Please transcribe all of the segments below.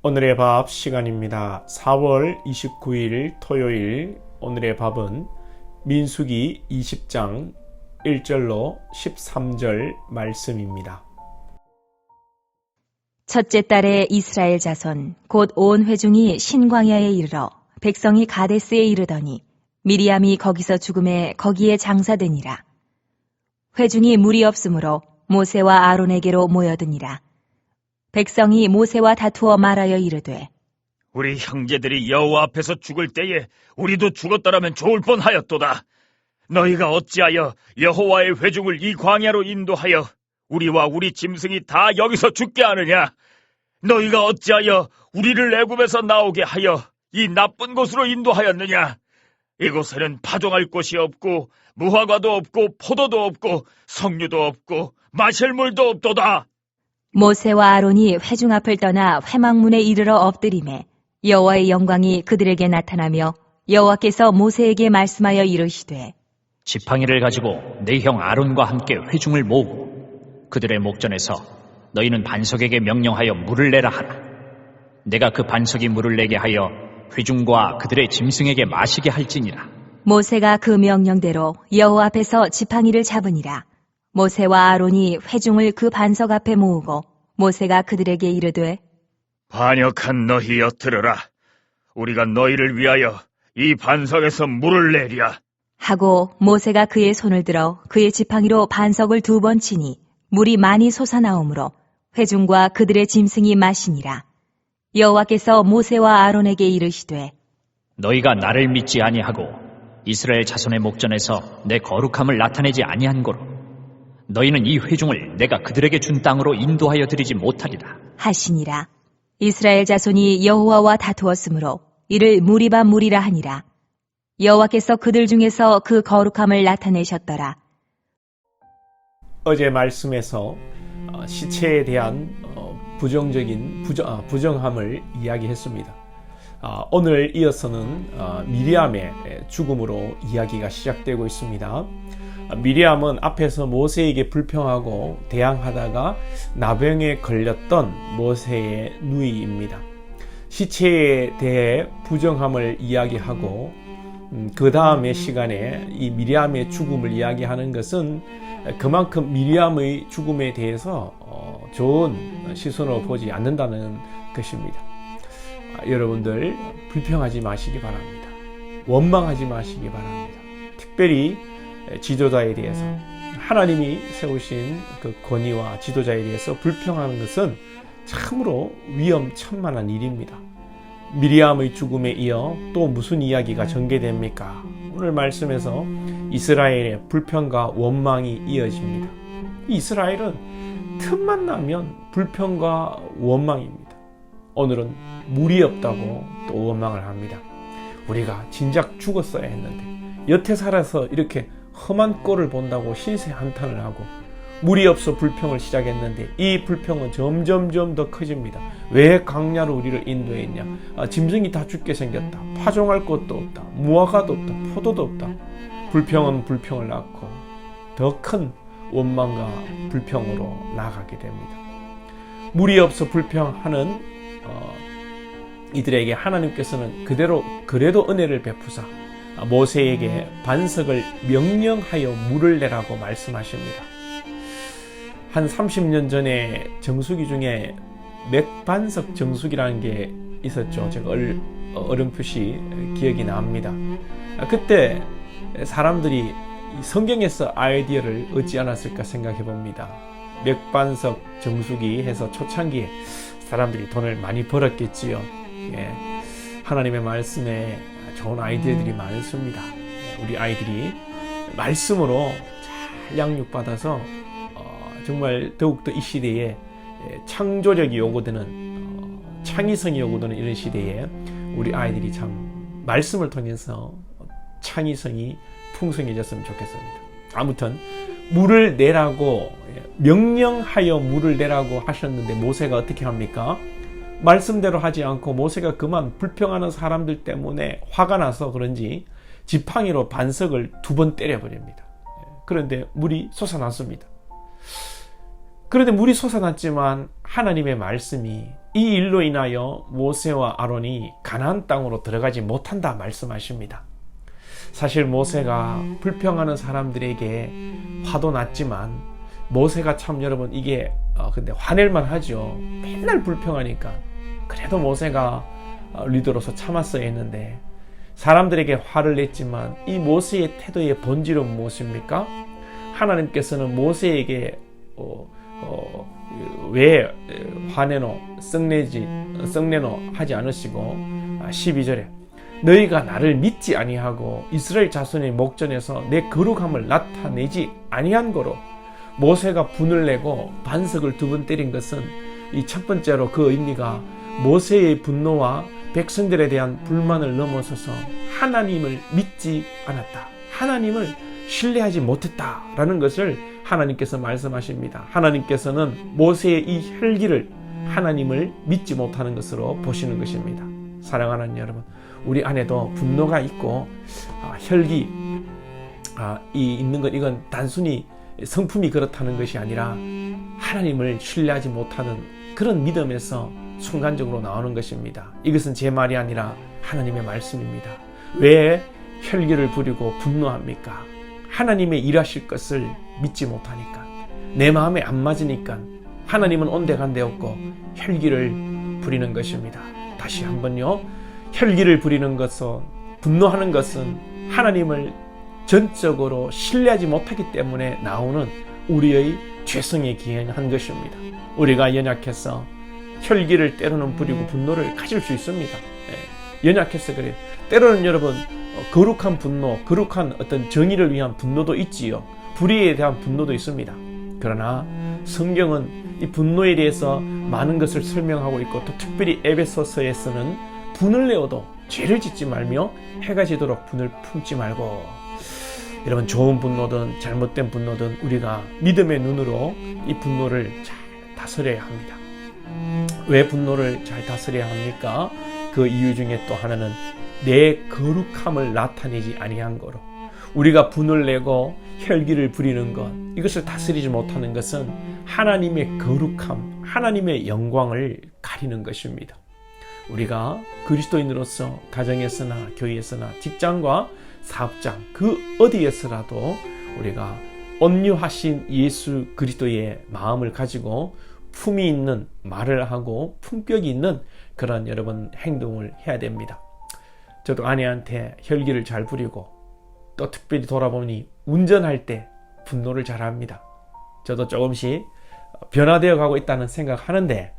오늘의 밥 시간입니다. 4월 29일 토요일 오늘의 밥은 민수기 20장 1절로 13절 말씀입니다. 첫째 달에 이스라엘 자손 곧 온 회중이 신광야에 이르러 백성이 가데스에 이르더니 미리암이 거기서 죽음에 거기에 장사되니라. 회중이 물이 없으므로 모세와 아론에게로 모여드니라. 백성이 모세와 다투어 말하여 이르되 우리 형제들이 여호와 앞에서 죽을 때에 우리도 죽었더라면 좋을 뻔하였도다. 너희가 어찌하여 여호와의 회중을 이 광야로 인도하여 우리와 우리 짐승이 다 여기서 죽게 하느냐? 너희가 어찌하여 우리를 애굽에서 나오게 하여 이 나쁜 곳으로 인도하였느냐? 이곳에는 파종할 곳이 없고 무화과도 없고 포도도 없고 석류도 없고 마실 물도 없도다. 모세와 아론이 회중 앞을 떠나 회막문에 이르러 엎드리매 여호와의 영광이 그들에게 나타나며 여호와께서 모세에게 말씀하여 이르시되 지팡이를 가지고 네 형 아론과 함께 회중을 모으고 그들의 목전에서 너희는 반석에게 명령하여 물을 내라 하라. 내가 그 반석이 물을 내게 하여 회중과 그들의 짐승에게 마시게 할지니라. 모세가 그 명령대로 여호와 앞에서 지팡이를 잡으니라. 모세와 아론이 회중을 그 반석 앞에 모으고 모세가 그들에게 이르되 반역한 너희여 들으라. 우리가 너희를 위하여 이 반석에서 물을 내리라. 하고 모세가 그의 손을 들어 그의 지팡이로 반석을 2번 치니 물이 많이 솟아나오므로 회중과 그들의 짐승이 마시니라. 여호와께서 모세와 아론에게 이르시되 너희가 나를 믿지 아니하고 이스라엘 자손의 목전에서 내 거룩함을 나타내지 아니한 고로 너희는 이 회중을 내가 그들에게 준 땅으로 인도하여 드리지 못하리라 하시니라. 이스라엘 자손이 여호와와 다투었으므로 이를 무리바 무리라 하니라. 여호와께서 그들 중에서 그 거룩함을 나타내셨더라. 어제 말씀에서 시체에 대한 부정함을 이야기했습니다. 오늘 이어서는 미리암의 죽음으로 이야기가 시작되고 있습니다. 미리암은 앞에서 모세에게 불평하고 대항하다가 나병에 걸렸던 모세의 누이입니다. 시체에 대해 부정함을 이야기하고 그 다음의 시간에 이 미리암의 죽음을 이야기하는 것은 그만큼 미리암의 죽음에 대해서 좋은 시선으로 보지 않는다는 것입니다. 여러분들 불평하지 마시기 바랍니다. 원망하지 마시기 바랍니다. 특별히 지도자에 대해서 하나님이 세우신 그 권위와 지도자에 대해서 불평하는 것은 참으로 위험천만한 일입니다. 미리암의 죽음에 이어 또 무슨 이야기가 전개됩니까? 오늘 말씀에서 이스라엘의 불평과 원망이 이어집니다. 이스라엘은 틈만 나면 불평과 원망입니다. 오늘은 물이 없다고 또 원망을 합니다. 우리가 진작 죽었어야 했는데 여태 살아서 이렇게 험한 꼴을 본다고 신세 한탄을 하고 물이 없어 불평을 시작했는데 이 불평은 점점점 더 커집니다. 왜 광야로 우리를 인도했냐? 짐승이 다 죽게 생겼다. 파종할 곳도 없다. 무화과도 없다. 포도도 없다. 불평은 불평을 낳고 더 큰 원망과 불평으로 나아가게 됩니다. 물이 없어 불평하는 이들에게 하나님께서는 그래도 은혜를 베푸사 모세에게 반석을 명령하여 물을 내라고 말씀하십니다. 한 30년 전에 정수기 중에 맥반석 정수기라는 게 있었죠. 제가 어렴풋이 기억이 납니다. 그때 사람들이 성경에서 아이디어를 얻지 않았을까 생각해 봅니다. 맥반석 정수기 해서 초창기에 사람들이 돈을 많이 벌었겠지요. 하나님의 말씀에 좋은 아이디어들이 많습니다. 우리 아이들이 말씀으로 잘 양육받아서 정말 더욱더 이 시대에 창조력이 요구되는 창의성이 요구되는 이런 시대에 우리 아이들이 참 말씀을 통해서 창의성이 풍성해졌으면 좋겠습니다. 아무튼 물을 내라고 명령하여 물을 내라고 하셨는데 모세가 어떻게 합니까? 말씀대로 하지 않고 모세가 그만 불평하는 사람들 때문에 화가 나서 그런지 지팡이로 반석을 2번 때려버립니다. 그런데 물이 솟아났습니다. 그런데 물이 솟아났지만 하나님의 말씀이 이 일로 인하여 모세와 아론이 가나안 땅으로 들어가지 못한다 말씀하십니다. 사실 모세가 불평하는 사람들에게 화도 났지만 모세가 참 여러분 이게 근데 화낼만 하죠. 맨날 불평하니까. 그래도 모세가 리더로서 참았어야 했는데 사람들에게 화를 냈지만 이 모세의 태도의 본질은 무엇입니까? 하나님께서는 모세에게 왜 화내노 썩내노 하지 않으시고 12절에 너희가 나를 믿지 아니하고 이스라엘 자손의 목전에서 내 거룩함을 나타내지 아니한 거로 모세가 분을 내고 반석을 2번 때린 것은 이 첫 번째로 그 의미가 모세의 분노와 백성들에 대한 불만을 넘어서서 하나님을 믿지 않았다. 하나님을 신뢰하지 못했다라는 것을 하나님께서 말씀하십니다. 하나님께서는 모세의 이 혈기를 하나님을 믿지 못하는 것으로 보시는 것입니다. 사랑하는 여러분, 우리 안에도 분노가 있고 혈기 이 있는 것, 이건 단순히 성품이 그렇다는 것이 아니라 하나님을 신뢰하지 못하는 그런 믿음에서 순간적으로 나오는 것입니다. 이것은 제 말이 아니라 하나님의 말씀입니다. 왜 혈기를 부리고 분노합니까? 하나님의 일하실 것을 믿지 못하니까, 내 마음에 안 맞으니까 하나님은 온데간데 없고 혈기를 부리는 것입니다. 다시 한번요, 혈기를 부리는 것은, 분노하는 것은 하나님을 전적으로 신뢰하지 못하기 때문에 나오는 우리의 죄성에 기인한 것입니다. 우리가 연약해서 혈기를 때로는 부리고 분노를 가질 수 있습니다. 연약해서 그래요. 때로는 여러분 거룩한 분노, 거룩한 어떤 정의를 위한 분노도 있지요. 불의에 대한 분노도 있습니다. 그러나 성경은 이 분노에 대해서 많은 것을 설명하고 있고, 또 특별히 에베소서에서는 분을 내어도 죄를 짓지 말며 해가 지도록 분을 품지 말고, 여러분 좋은 분노든 잘못된 분노든 우리가 믿음의 눈으로 이 분노를 잘 다스려야 합니다. 왜 분노를 잘 다스려야 합니까? 그 이유 중에 또 하나는 내 거룩함을 나타내지 아니한 거로, 우리가 분을 내고 혈기를 부리는 것, 이것을 다스리지 못하는 것은 하나님의 거룩함, 하나님의 영광을 가리는 것입니다. 우리가 그리스도인으로서 가정에서나 교회에서나 직장과 사업장, 그 어디에서라도 우리가 온유하신 예수 그리스도의 마음을 가지고 품이 있는 말을 하고 품격이 있는 그런 여러분 행동을 해야 됩니다. 저도 아내한테 혈기를 잘 부리고, 또 특별히 돌아보니 운전할 때 분노를 잘 합니다. 저도 조금씩 변화되어 가고 있다는 생각하는데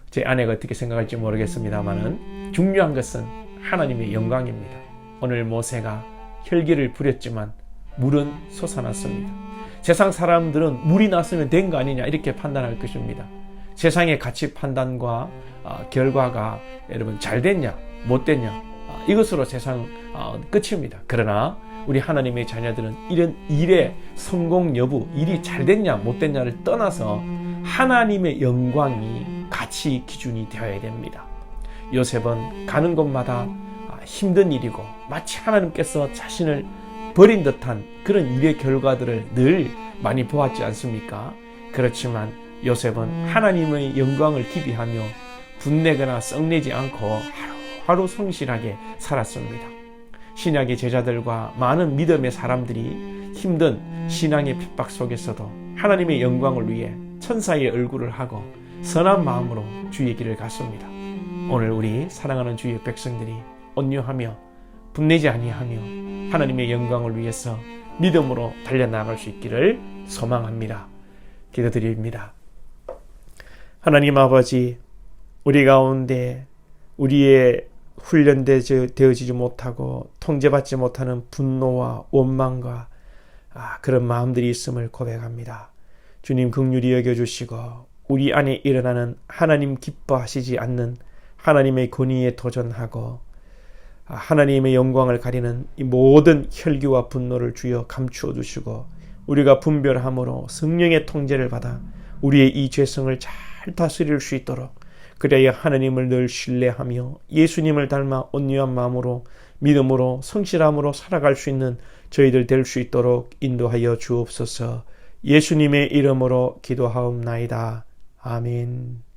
제 아내가 어떻게 생각할지 모르겠습니다만은 중요한 것은 하나님의 영광입니다. 오늘 모세가 혈기를 부렸지만 물은 솟아났습니다. 세상 사람들은 물이 났으면 된 거 아니냐 이렇게 판단할 것입니다. 세상의 가치 판단과 결과가 여러분 잘 됐냐 못 됐냐 이것으로 세상 끝입니다. 그러나 우리 하나님의 자녀들은 이런 일의 성공 여부, 일이 잘 됐냐 못 됐냐를 떠나서 하나님의 영광이 가치 기준이 되어야 됩니다. 요셉은 가는 곳마다 힘든 일이고 마치 하나님께서 자신을 버린 듯한 그런 일의 결과들을 늘 많이 보았지 않습니까? 그렇지만 요셉은 하나님의 영광을 기비하며 분내거나 썩내지 않고 하루하루 성실하게 살았습니다. 신약의 제자들과 많은 믿음의 사람들이 힘든 신앙의 핍박 속에서도 하나님의 영광을 위해 천사의 얼굴을 하고 선한 마음으로 주의 길을 갔습니다. 오늘 우리 사랑하는 주의 백성들이 온유하며 분내지 아니하며 하나님의 영광을 위해서 믿음으로 달려나갈 수 있기를 소망합니다. 기도드립니다. 하나님 아버지, 우리 가운데 우리의 훈련되어지지 못하고 통제받지 못하는 분노와 원망과 그런 마음들이 있음을 고백합니다. 주님 긍휼히 여겨주시고 우리 안에 일어나는 하나님 기뻐하시지 않는 하나님의 권위에 도전하고 하나님의 영광을 가리는 이 모든 혈기와 분노를 주여 감추어 주시고 우리가 분별함으로 성령의 통제를 받아 우리의 이 죄성을 잘 다스릴 수 있도록, 그래야 하나님을 늘 신뢰하며 예수님을 닮아 온유한 마음으로 믿음으로 성실함으로 살아갈 수 있는 저희들 될 수 있도록 인도하여 주옵소서. 예수님의 이름으로 기도하옵나이다. 아멘.